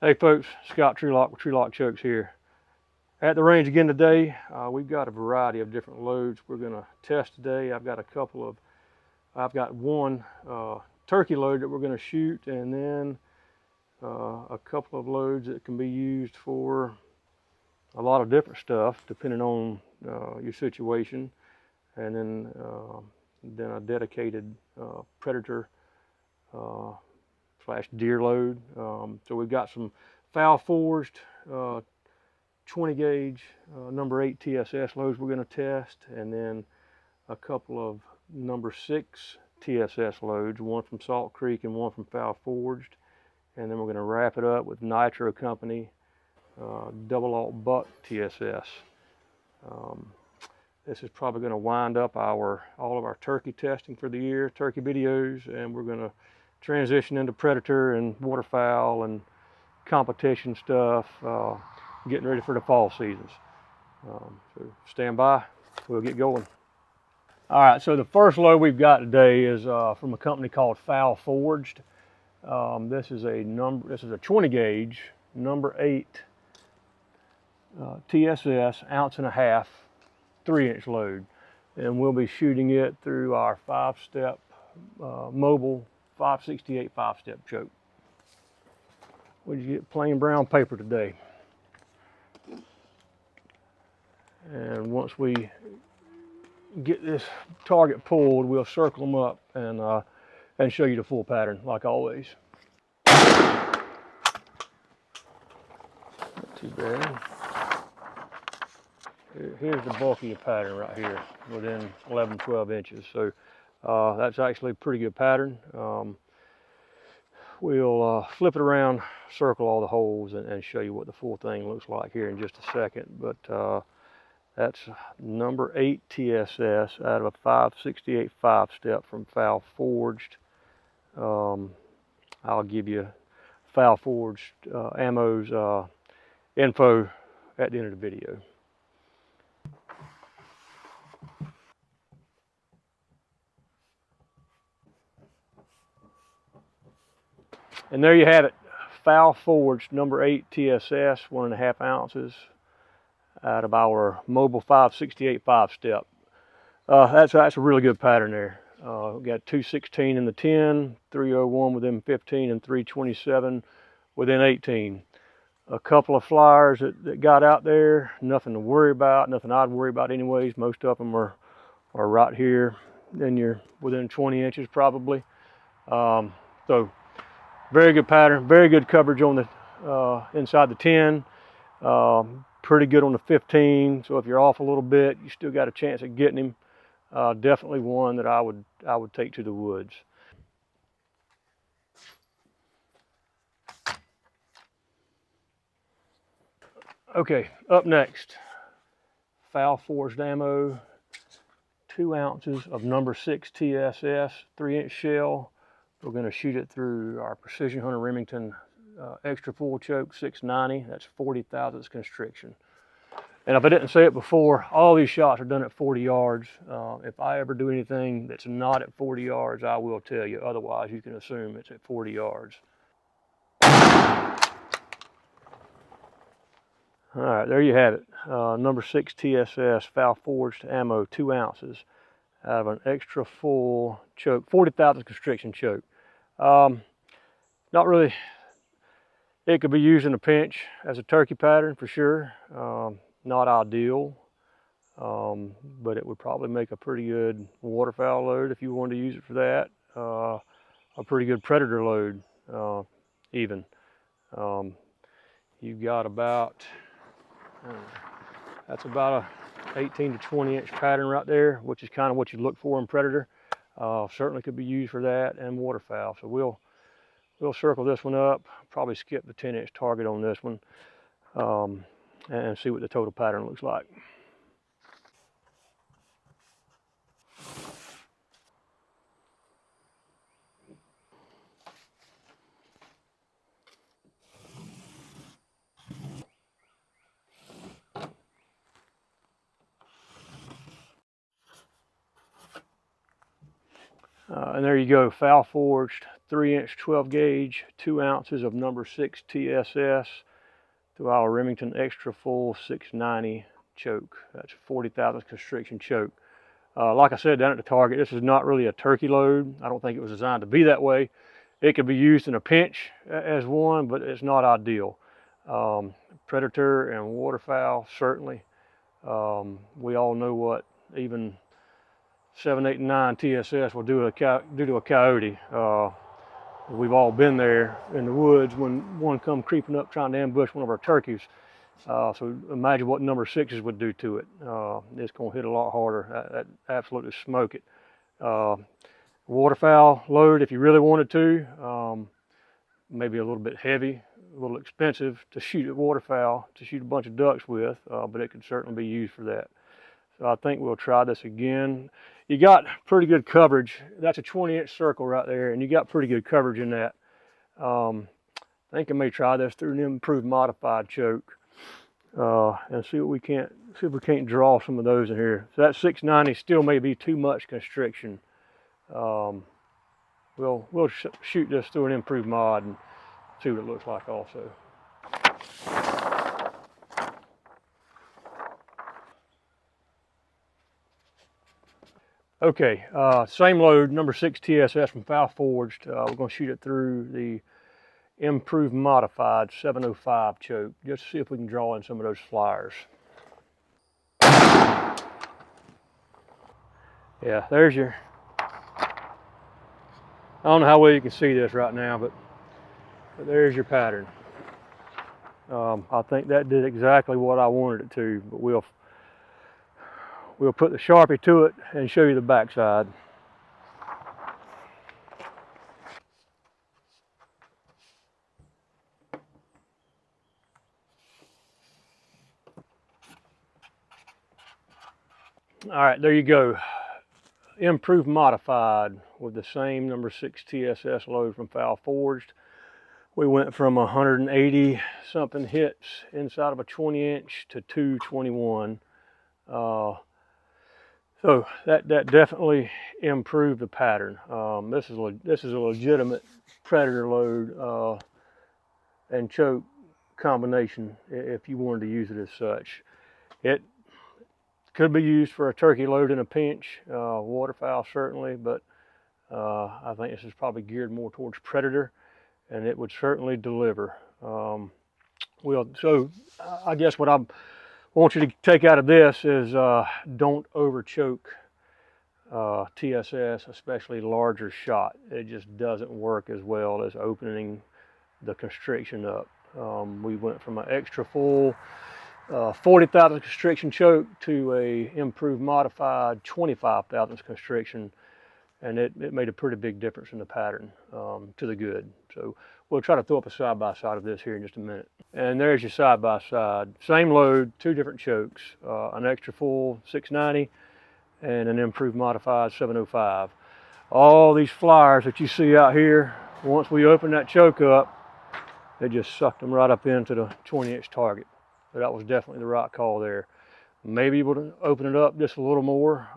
Hey folks, Scott Trulock with Trulock Chokes here. At the range again today. We've got a variety of different loads we're going to test today. I've got one turkey load that we're going to shoot, and then a couple of loads that can be used for a lot of different stuff depending on your situation, and then a dedicated predator slash deer load. So we've got some Fowl forged 20 gauge number 8 TSS loads we're going to test, and then a couple of number 6 TSS loads, one from Salt Creek and one from Fowl forged, and then we're going to wrap it up with Nitro Company double alt buck TSS. This is probably going to wind up all of our turkey testing for the year, turkey videos, and we're going to transition into predator and waterfowl and competition stuff, getting ready for the fall seasons. So stand by, we'll get going. All right, so the first load we've got today is from a company called Fowl forged. This is a 20 gauge number 8 TSS, ounce and a half, 3-inch load, and we'll be shooting it through our 5-step mobile 568 5-step choke. We just get plain brown paper today, and once we get this target pulled, we'll circle them up and show you the full pattern like always. Not too bad. Here's the bulkier pattern right here, within 11-12 inches. So that's actually a pretty good pattern. We'll flip it around, circle all the holes, and show you what the full thing looks like here in just a second. But that's number 8 TSS out of a 568 5-step from Fowl forged. I'll give you Fowl forged ammo's info at the end of the video. And there you have it, Fowl forged number 8 TSS, 1.5 ounces out of our mobile 568 5-step. That's a really good pattern there. We got 216 in the 10, 301 within 15, and 327 within 18. A couple of flyers that got out there, nothing to worry about, nothing I'd worry about anyways. Most of them are right here, then you're within 20 inches probably. So very good pattern, very good coverage on the inside the 10, pretty good on the 15. So if you're off a little bit, you still got a chance at getting him. Definitely one that I would take to the woods. Okay, up next, Fowl forged ammo, 2 ounces of number 6 TSS, 3-inch shell. We're going to shoot it through our Precision Hunter Remington extra full choke 690. That's 40 thousandths constriction. And if I didn't say it before, all these shots are done at 40 yards. If I ever do anything that's not at 40 yards, I will tell you. Otherwise, you can assume it's at 40 yards. All right, there you have it. Number 6 TSS Fowl forged ammo, 2 ounces out of an extra full choke, 40 thousandths constriction choke. Not really, it could be used in a pinch as a turkey pattern for sure. Not ideal, but it would probably make a pretty good waterfowl load if you wanted to use it for that. A pretty good predator load even. You've got about, that's about a 18 to 20 inch pattern right there, which is kind of what you look for in predator. Certainly could be used for that and waterfowl. So we'll circle this one up, probably skip the 10-inch target on this one, and see what the total pattern looks like. And there you go, Fowl forged 3-inch 12 gauge, 2 ounces of number 6 TSS through our Remington Extra Full 690 choke. That's 40 thousandths constriction choke. Like I said down at the Target, this is not really a turkey load. I don't think it was designed to be that way. It could be used in a pinch as one, but it's not ideal. Predator and waterfowl, certainly. We all know what even 7, 8, and 9 TSS will do to a coyote. We've all been there in the woods when one come creeping up trying to ambush one of our turkeys. So imagine what number 6s would do to it. It's going to hit a lot harder. That absolutely smoke it. Waterfowl load, if you really wanted to, maybe a little bit heavy, a little expensive to shoot at waterfowl, to shoot a bunch of ducks with, but it could certainly be used for that. So I think we'll try this again. You got pretty good coverage. That's a 20-inch circle right there, and you got pretty good coverage in that. I think I may try this through an improved modified choke and see if we can't draw some of those in here. So that 690 still may be too much constriction. We'll shoot this through an improved mod and see what it looks like also. Okay, same load, number 6 TSS from Fowl Forged. We're going to shoot it through the improved modified 705 choke, just to see if we can draw in some of those flyers. Yeah, there's your, I don't know how well you can see this right now, but there's your pattern. I think that did exactly what I wanted it to, but we'll put the Sharpie to it and show you the backside. All right, there you go. Improved modified with the same number 6 TSS load from Fowl Forged. We went from 180 something hits inside of a 20-inch to 221. So that definitely improved the pattern. This is a legitimate predator load and choke combination if you wanted to use it as such. It could be used for a turkey load in a pinch, waterfowl certainly, but I think this is probably geared more towards predator, and it would certainly deliver. So I guess what I want you to take out of this is don't over choke TSS, especially larger shot. It just doesn't work as well as opening the constriction up. We went from an extra full 40,000 constriction choke to a improved modified 25,000 constriction, and it made a pretty big difference in the pattern to the good. So we'll try to throw up a side-by-side of this here in just a minute. And there's your side-by-side. Same load, 2 different chokes, an extra full 690 and an improved modified 705. All these flyers that you see out here, once we open that choke up, they just sucked them right up into the 20-inch target. So that was definitely the right call there. Maybe able to open it up just a little more.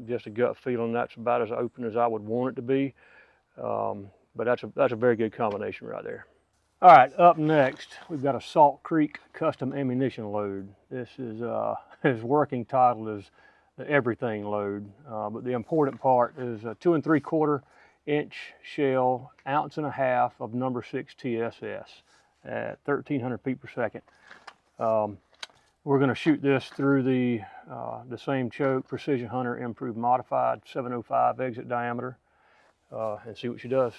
Just a gut feeling that's about as open as I would want it to be. But that's a very good combination right there. All right, up next, we've got a Salt Creek custom ammunition load. This is his working title is the everything load, but the important part is a 2 3/4 inch shell, 1.5 ounces of number 6 TSS at 1,300 feet per second. We're going to shoot this through the same choke, Precision Hunter Improved Modified 705 exit diameter, and see what she does.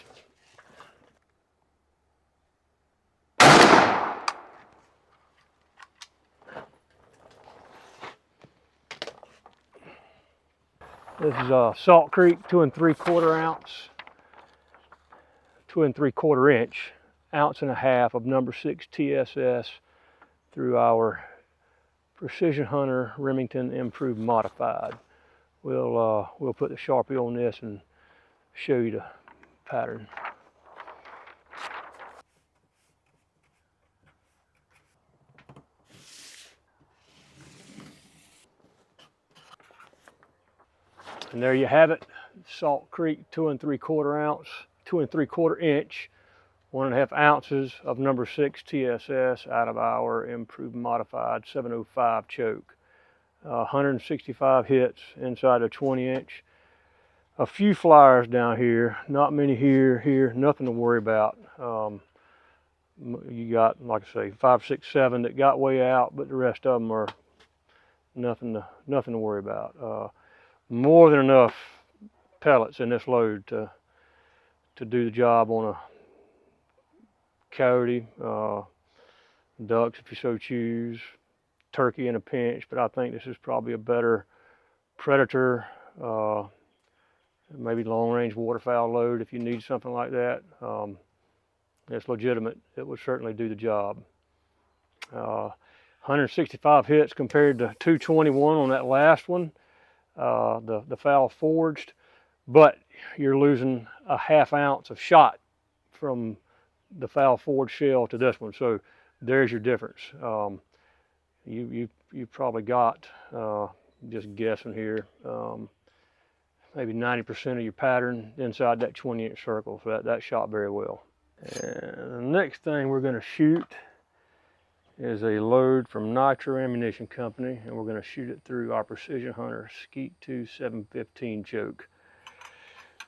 This is a Salt Creek 2 3/4 ounce, 2 3/4 inch, 1.5 ounces of number 6 TSS through our Precision Hunter Remington Improved Modified. We'll put the Sharpie on this and show you the pattern. And there you have it, Salt Creek 2 3/4 ounce 2 3/4 inch, 1.5 ounces of number 6 TSS out of our improved modified 705 choke. 165 hits inside a 20 inch. A few flyers down here, not many here, nothing to worry about. You got, like I say, 5, 6, 7 that got way out, but the rest of them are nothing to worry about. More than enough pellets in this load to do the job on a coyote, ducks if you so choose, turkey in a pinch, but I think this is probably a better predator, maybe long-range waterfowl load if you need something like that. It's legitimate. It would certainly do the job. 165 hits compared to 221 on that last one, the Fowl forged, but you're losing a 1/2 ounce of shot from the Fowl forged shell to this one, so there's your difference. You probably got, just guessing here, maybe 90% of your pattern inside that 20-inch circle, so that shot very well. And the next thing we're going to shoot is a load from Nitro Ammunition Company, and we're going to shoot it through our Precision Hunter Skeet 2 715 choke.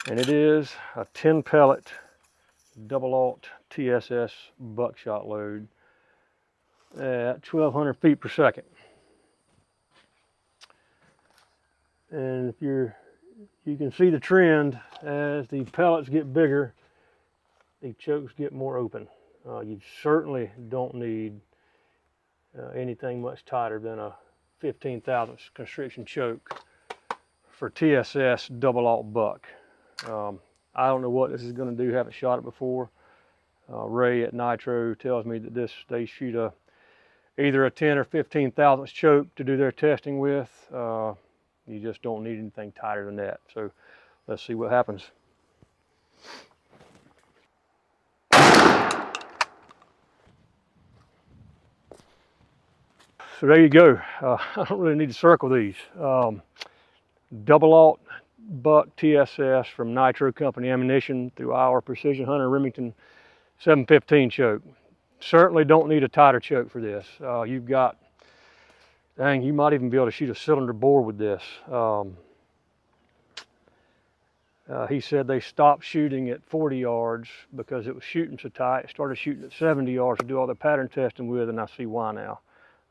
And it is a 10 pellet double alt TSS buckshot load at 1,200 feet per second. And if you can see the trend, as the pellets get bigger, the chokes get more open. You certainly don't need anything much tighter than a 15 thousandths constriction choke for TSS double alt buck. I don't know what this is going to do, haven't shot it before. Ray at Nitro tells me that they shoot either a 10 or 15 thousandths choke to do their testing with. You just don't need anything tighter than that. So let's see what happens. So there you go. I don't really need to circle these. Double alt buck TSS from Nitro Company Ammunition through our Precision Hunter Remington 715 choke. Certainly don't need a tighter choke for this. You've got, dang, you might even be able to shoot a cylinder bore with this. He said they stopped shooting at 40 yards because it was shooting so tight. Started shooting at 70 yards to do all the pattern testing with, and I see why now.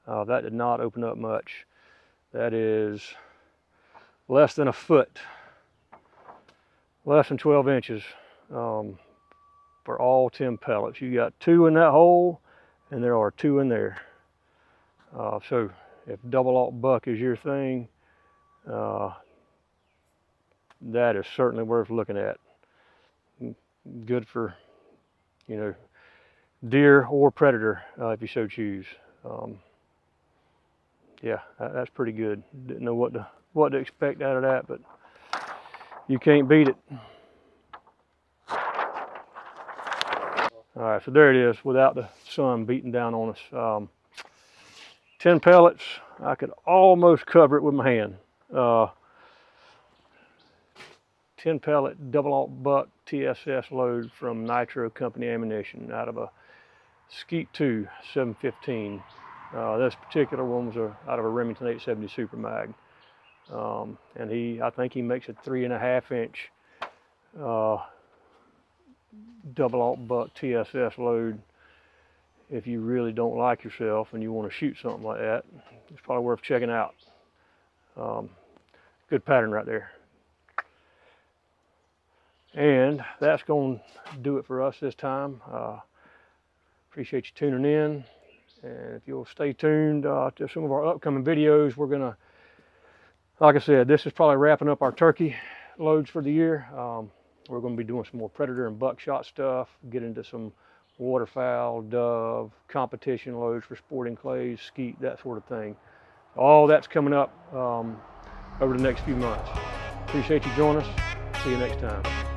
That did not open up much. That is less than a foot, less than 12 inches for all 10 pellets. You got 2 in that hole, and there are 2 in there. So if double alt buck is your thing, that is certainly worth looking at. Good for, you know, deer or predator if you so choose. Yeah, that's pretty good. Didn't know what to expect out of that, but you can't beat it. All right, so there it is without the sun beating down on us. 10 pellets, I could almost cover it with my hand. 10 pellet double alt buck TSS load from Nitro Company Ammunition out of a Skeet 2 715. This particular one was out of a Remington 870 Super Mag. And I think he makes a 3.5 inch double alt buck TSS load. If you really don't like yourself and you want to shoot something like that, it's probably worth checking out. Good pattern right there. And that's going to do it for us this time. Appreciate you tuning in. And if you'll stay tuned to some of our upcoming videos, we're going to, like I said, this is probably wrapping up our turkey loads for the year. We're going to be doing some more predator and buckshot stuff, get into some waterfowl, dove, competition loads for sporting clays, skeet, that sort of thing. All that's coming up over the next few months. Appreciate you joining us. See you next time.